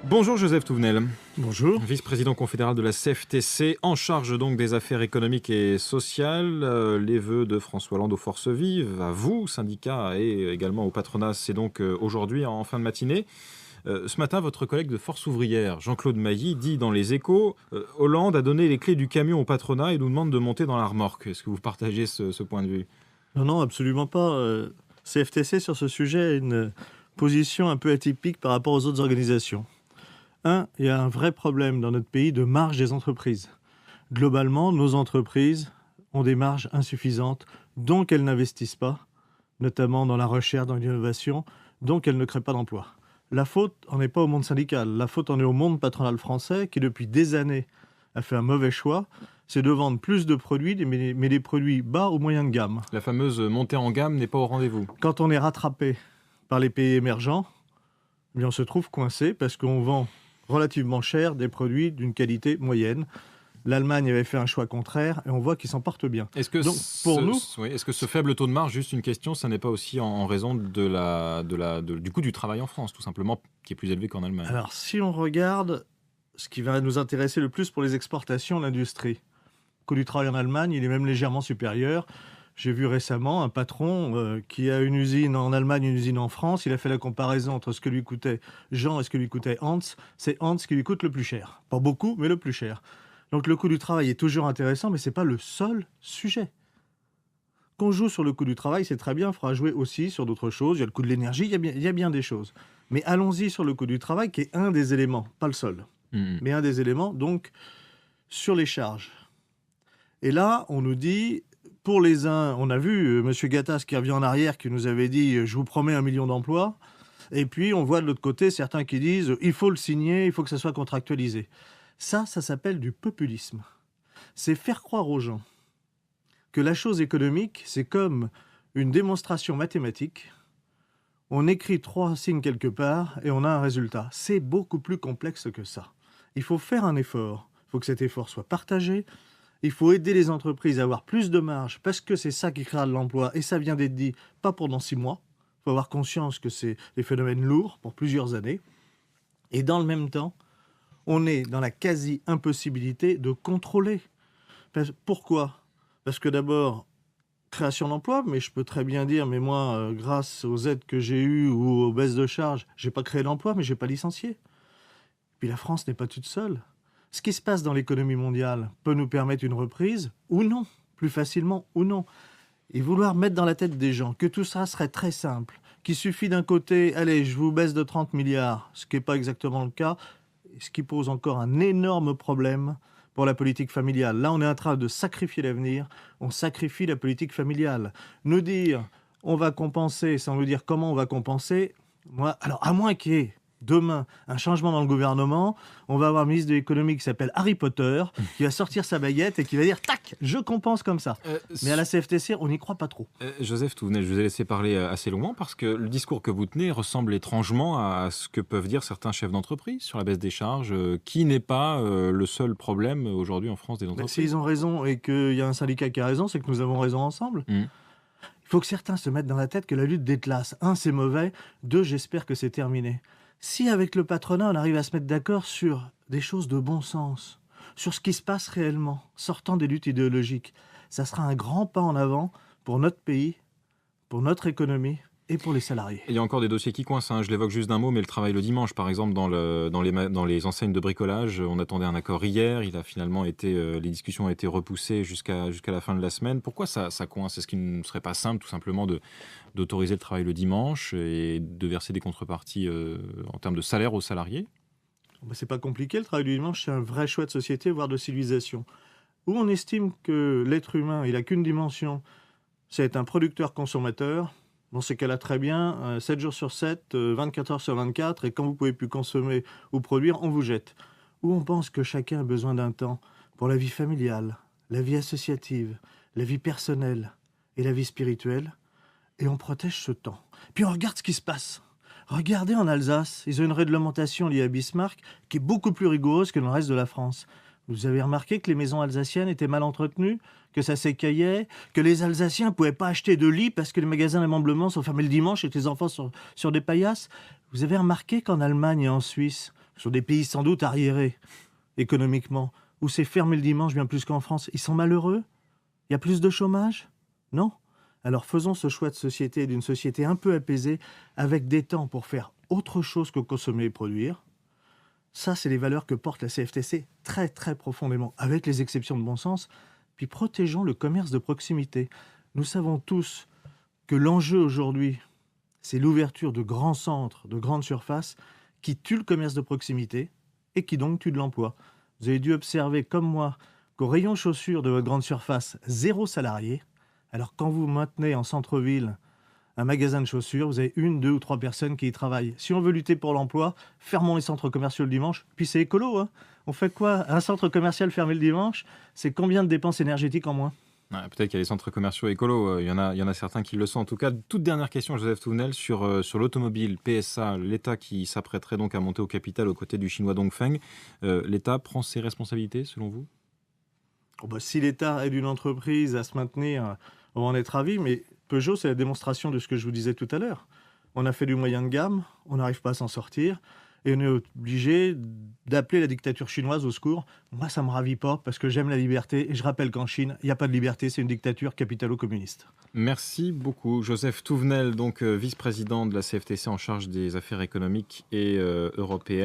Bonjour Joseph Touvenel. Bonjour. Vice-président confédéral de la CFTC, en charge donc des affaires économiques et sociales. Les vœux de François Hollande aux forces vives, à vous, syndicats, et également au patronat, c'est donc aujourd'hui en fin de matinée. Ce matin, votre collègue de Force ouvrière, Jean-Claude Mailly, dit dans Les Échos Hollande a donné les clés du camion au patronat et nous demande de monter dans la remorque. Est-ce que vous partagez ce point de vue? Non, absolument pas. CFTC, sur ce sujet, a une position un peu atypique par rapport aux autres organisations. Il y a un vrai problème dans notre pays de marge des entreprises. Globalement, nos entreprises ont des marges insuffisantes, donc elles n'investissent pas, notamment dans la recherche, dans l'innovation, donc elles ne créent pas d'emplois. La faute en est pas au monde syndical, la faute en est au monde patronal français qui, depuis des années, a fait un mauvais choix, c'est de vendre plus de produits, mais des produits bas ou moyen de gamme. La fameuse montée en gamme n'est pas au rendez-vous. Quand on est rattrapé par les pays émergents, eh bien on se trouve coincé parce qu'on vend relativement cher des produits d'une qualité moyenne. L'Allemagne avait fait un choix contraire et on voit qu'ils s'en portent bien. Est-ce que, donc, pour nous, est-ce que ce faible taux de marge, juste une question, ça n'est pas aussi en raison du coût du travail en France, tout simplement, qui est plus élevé qu'en Allemagne? Alors, si on regarde ce qui va nous intéresser le plus pour les exportations, l'industrie, le coût du travail en Allemagne, il est même légèrement supérieur. J'ai vu récemment un patron qui a une usine en Allemagne, une usine en France. Il a fait la comparaison entre ce que lui coûtait Jean et ce que lui coûtait Hans. C'est Hans qui lui coûte le plus cher. Pas beaucoup, mais le plus cher. Donc le coût du travail est toujours intéressant, mais ce n'est pas le seul sujet. Qu'on joue sur le coût du travail, c'est très bien. Il faudra jouer aussi sur d'autres choses. Il y a le coût de l'énergie, il y a bien des choses. Mais allons-y sur le coût du travail, qui est un des éléments, pas le seul. Mais un des éléments, donc, sur les charges. Et là, on nous dit... Pour les uns, on a vu M. Gattaz qui revient en arrière, qui nous avait dit « je vous promets 1 million d'emplois ». Et puis, on voit de l'autre côté certains qui disent « il faut le signer, il faut que ça soit contractualisé ». Ça s'appelle du populisme. C'est faire croire aux gens que la chose économique, c'est comme une démonstration mathématique. On écrit 3 signes quelque part et on a un résultat. C'est beaucoup plus complexe que ça. Il faut faire un effort. Il faut que cet effort soit partagé. Il faut aider les entreprises à avoir plus de marge parce que c'est ça qui créera de l'emploi. Et ça vient d'être dit, pas pendant 6 mois. Il faut avoir conscience que c'est des phénomènes lourds pour plusieurs années. Et dans le même temps, on est dans la quasi-impossibilité de contrôler. Pourquoi ? Parce que d'abord, création d'emplois, mais je peux très bien dire, mais moi, grâce aux aides que j'ai eues ou aux baisses de charges, je n'ai pas créé d'emplois, mais je n'ai pas licencié. Puis la France n'est pas toute seule. Ce qui se passe dans l'économie mondiale peut nous permettre une reprise ou non, plus facilement ou non. Et vouloir mettre dans la tête des gens que tout ça serait très simple, qu'il suffit d'un côté, allez, je vous baisse de 30 milliards, ce qui n'est pas exactement le cas, ce qui pose encore un énorme problème pour la politique familiale. Là, on est en train de sacrifier l'avenir, on sacrifie la politique familiale. Nous dire, on va compenser, sans nous dire comment on va compenser, alors à moins qu'il y ait demain, un changement dans le gouvernement, on va avoir un ministre de l'économie qui s'appelle Harry Potter, qui va sortir sa baguette et qui va dire « tac, je compense comme ça ». Mais à la CFTC, on n'y croit pas trop. Joseph Touvenel, je vous ai laissé parler assez longuement parce que le discours que vous tenez ressemble étrangement à ce que peuvent dire certains chefs d'entreprise sur la baisse des charges, qui n'est pas le seul problème aujourd'hui en France des entreprises. S'ils ont raison et qu'il y a un syndicat qui a raison, c'est que nous avons raison ensemble. Il faut que certains se mettent dans la tête que la lutte des classes, 1, c'est mauvais, 2, j'espère que c'est terminé. Si avec le patronat, on arrive à se mettre d'accord sur des choses de bon sens, sur ce qui se passe réellement, sortant des luttes idéologiques, ça sera un grand pas en avant pour notre pays, pour notre économie et pour les salariés. Il y a encore des dossiers qui coincent, je l'évoque juste d'un mot, mais le travail le dimanche, par exemple, dans les enseignes de bricolage, on attendait un accord hier, il a finalement été, les discussions ont été repoussées jusqu'à la fin de la semaine. Pourquoi ça coince? Est-ce qu'il ne serait pas simple, tout simplement, d'autoriser le travail le dimanche et de verser des contreparties en termes de salaire aux salariés? C'est pas compliqué, le travail du dimanche, c'est un vrai choix de société, voire de civilisation. Où on estime que l'être humain, il n'a qu'une dimension, c'est être un producteur-consommateur. Dans ces cas-là, très bien, 7 jours sur 7, 24 heures sur 24, et quand vous ne pouvez plus consommer ou produire, on vous jette. Où on pense que chacun a besoin d'un temps pour la vie familiale, la vie associative, la vie personnelle et la vie spirituelle, et on protège ce temps. Puis on regarde ce qui se passe. Regardez en Alsace, ils ont une réglementation liée à Bismarck qui est beaucoup plus rigoureuse que dans le reste de la France. Vous avez remarqué que les maisons alsaciennes étaient mal entretenues, que ça s'écaillait, que les Alsaciens ne pouvaient pas acheter de lits parce que les magasins d'ameublement sont fermés le dimanche et que les enfants sont sur des paillasses. Vous avez remarqué qu'en Allemagne et en Suisse, sur des pays sans doute arriérés économiquement, où c'est fermé le dimanche bien plus qu'en France, ils sont malheureux? Il y a plus de chômage? Non. Alors faisons ce choix de société, d'une société un peu apaisée, avec des temps pour faire autre chose que consommer et produire. Ça, c'est les valeurs que porte la CFTC très très profondément, avec les exceptions de bon sens. Puis protégeons le commerce de proximité. Nous savons tous que l'enjeu aujourd'hui, c'est l'ouverture de grands centres, de grandes surfaces, qui tuent le commerce de proximité et qui donc tuent de l'emploi. Vous avez dû observer, comme moi, qu'au rayon chaussures de votre grande surface, 0 salarié. Alors quand vous maintenez en centre-ville un magasin de chaussures, vous avez 1, 2 ou 3 personnes qui y travaillent. Si on veut lutter pour l'emploi, fermons les centres commerciaux le dimanche. Puis c'est écolo, hein. On fait quoi? Un centre commercial fermé le dimanche, c'est combien de dépenses énergétiques en moins? Ouais, peut-être qu'il y a les centres commerciaux écolos, il y en a certains qui le sont. En tout cas, toute dernière question, Joseph Touvenel, sur l'automobile, PSA, l'État qui s'apprêterait donc à monter au capital aux côtés du chinois Dongfeng. L'État prend ses responsabilités, selon vous? Oh bah, si l'État aide une entreprise à se maintenir, on va en être ravi, mais Peugeot, c'est la démonstration de ce que je vous disais tout à l'heure. On a fait du moyen de gamme, on n'arrive pas à s'en sortir, et on est obligé d'appeler la dictature chinoise au secours. Moi, ça ne me ravit pas, parce que j'aime la liberté, et je rappelle qu'en Chine, il n'y a pas de liberté, c'est une dictature capitalo-communiste. Merci beaucoup. Joseph Touvenel, donc vice-président de la CFTC en charge des affaires économiques et européennes.